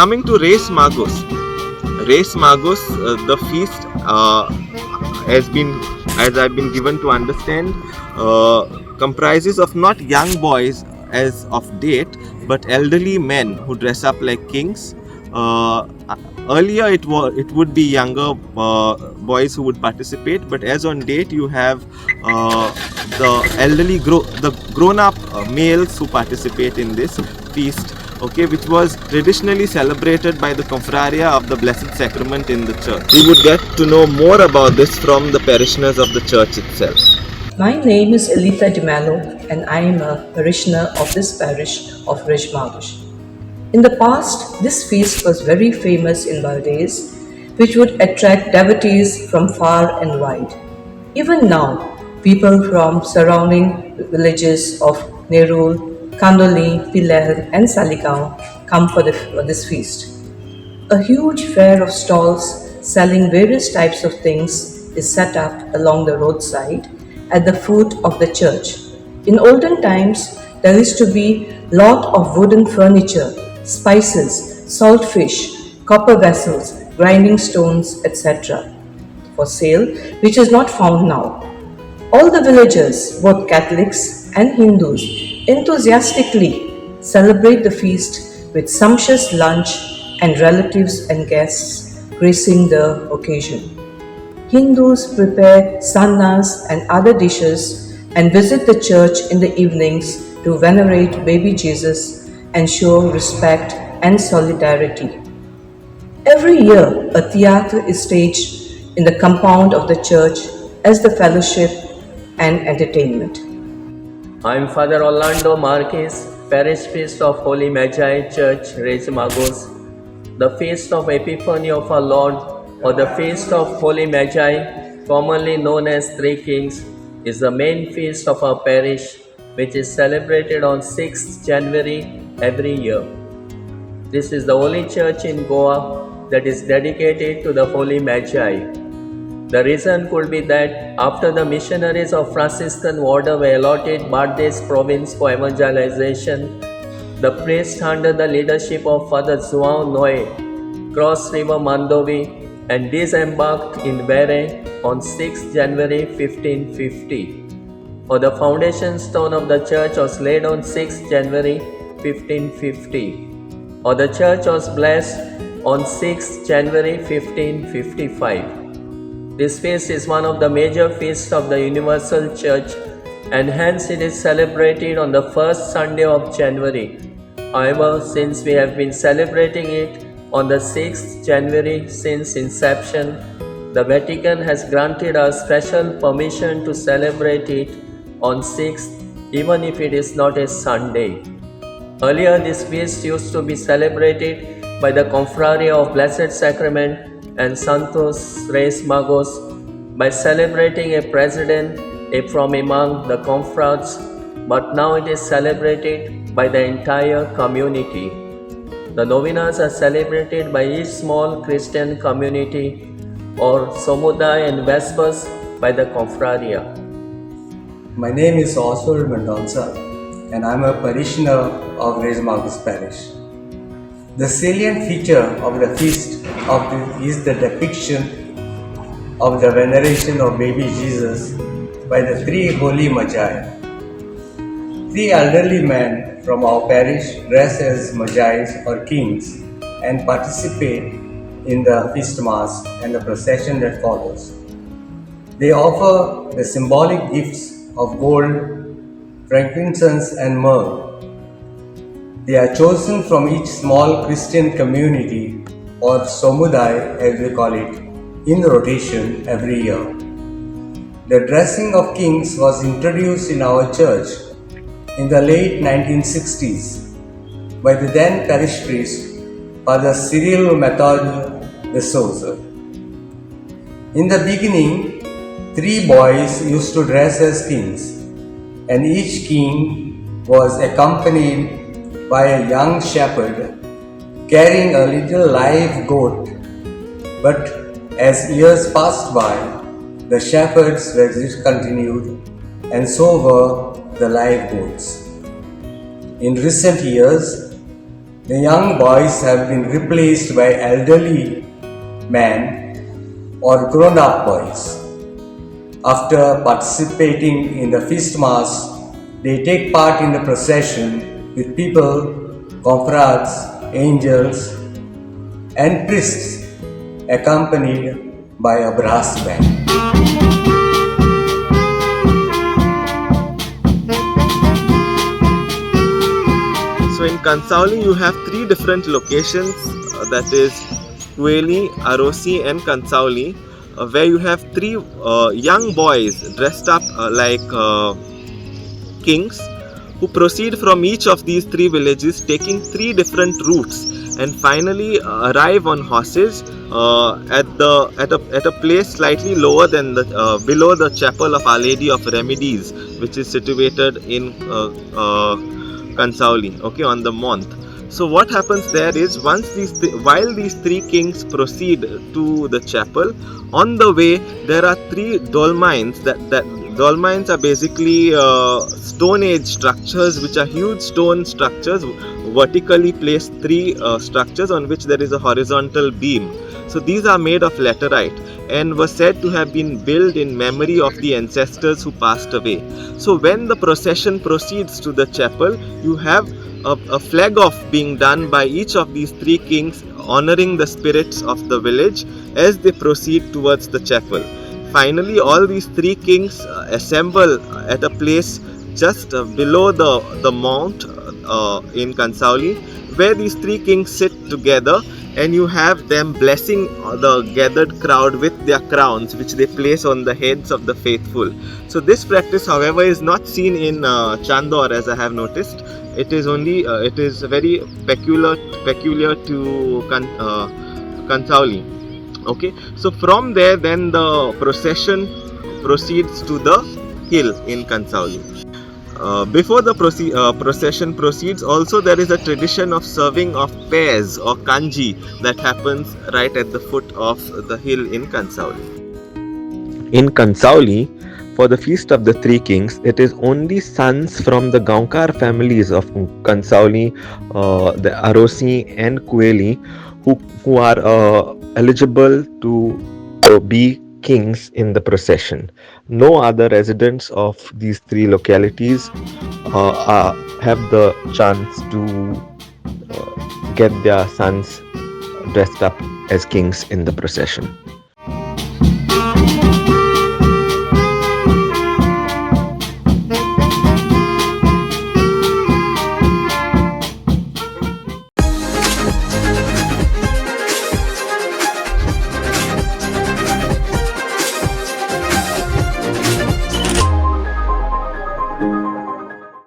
Coming to Reis Magos. Reis Magos, the feast as I've been given to understand, comprises of not young boys as of date, but elderly men who dress up like kings. Earlier it would be younger boys who would participate, but as on date you have the grown up males who participate in this feast, okay, which was traditionally celebrated by the confraria of the Blessed Sacrament in the church. We would get to know more about this from the parishioners of the church itself. My name is Elita Di Mello and I am a parishioner of this parish of Rishmagush. In the past, this feast was very famous in Valdez, which would attract devotees from far and wide. Even now, people from surrounding villages of Nerul, Kandoli, Pilel and Saligao come for this feast. A huge fair of stalls selling various types of things is set up along the roadside at the foot of the church. In olden times, there used to be lot of wooden furniture, spices, salt fish, copper vessels, grinding stones, etc. for sale, which is not found now. All the villagers, both Catholics and Hindus, enthusiastically celebrate the feast with sumptuous lunch and relatives and guests gracing the occasion. Hindus prepare sannas and other dishes and visit the church in the evenings to venerate baby Jesus and show respect and solidarity. Every year, a theatre is staged in the compound of the church as the fellowship and entertainment. I am Father Orlando Marquez, Parish Priest of Holy Magi Church, Reis Magos. The Feast of Epiphany of our Lord, or the Feast of Holy Magi, commonly known as Three Kings, is the main feast of our parish, which is celebrated on 6th January every year. This is the only church in Goa that is dedicated to the Holy Magi. The reason could be that after the missionaries of Franciscan order were allotted Bardez province for evangelization, the priests under the leadership of Father João Noé crossed River Mandovi and disembarked in Verem on 6 January 1550. Or the foundation stone of the church was laid on 6 January 1550. Or the church was blessed on 6 January 1555. This feast is one of the major feasts of the Universal Church and hence it is celebrated on the first Sunday of January. However, since we have been celebrating it on the 6th January since inception, the Vatican has granted us special permission to celebrate it on 6th even if it is not a Sunday. Earlier, this feast used to be celebrated by the Confraria of Blessed Sacrament and Santos Reis Magos by celebrating a president from among the confratres, but now it is celebrated by the entire community. The novenas are celebrated by each small Christian community or Samudaya and Vespers by the confraria. My name is Oswald Mendonça and I am a parishioner of Reis Magos Parish. The salient feature of the feast is the depiction of the veneration of baby Jesus by the three holy Magi. Three elderly men from our parish dress as Magi or kings and participate in the feast mass and the procession that follows. They offer the symbolic gifts of gold, frankincense and myrrh. They are chosen from each small Christian community or Samudaya as we call it, in rotation every year. The dressing of kings was introduced in our church in the late 1960s by the then parish priest, Father Cyril Method de Souza. In the beginning, three boys used to dress as kings, and each king was accompanied by a young shepherd carrying a little live goat. But as years passed by, the shepherds were discontinued and so were the live goats. In recent years, The young boys have been replaced by elderly men or grown up boys. After participating in the feast mass, they take part in the procession with people, confratres, angels, and priests, accompanied by a brass band. So in Cansaulim you have three different locations, that is Kueli, Arosi and Cansaulim, where you have three young boys dressed up like kings, who proceed from each of these three villages taking three different routes and finally arrive on horses at a place slightly lower than the below the chapel of Our Lady of Remedies, which is situated in Cansaulim, okay, on the month. So what happens there is, while these three kings proceed to the chapel, on the way there are three dolmens. That dolmens are basically Stone Age structures, which are huge stone structures, vertically placed three structures on which there is a horizontal beam. So these are made of laterite and were said to have been built in memory of the ancestors who passed away. So when the procession proceeds to the chapel, you have a flag off being done by each of these three kings, honoring the spirits of the village as they proceed towards the chapel. Finally, all these three kings assemble at a place just below the mount in Cansaulim, where these three kings sit together, and you have them blessing the gathered crowd with their crowns, which they place on the heads of the faithful. So this practice, however, is not seen in Chandor, as I have noticed. It is very peculiar to Cansaulim. Okay, so from there then the procession proceeds to the hill in Cansaulim. Before the procession proceeds, also there is a tradition of serving of pears or kanji that happens right at the foot of the hill in Cansaulim. In Cansaulim, for the Feast of the Three Kings, it is only sons from the Gaonkar families of Cansaulim, the Arosi and Kueli who are eligible to be kings in the procession. No other residents of these three localities have the chance to get their sons dressed up as kings in the procession.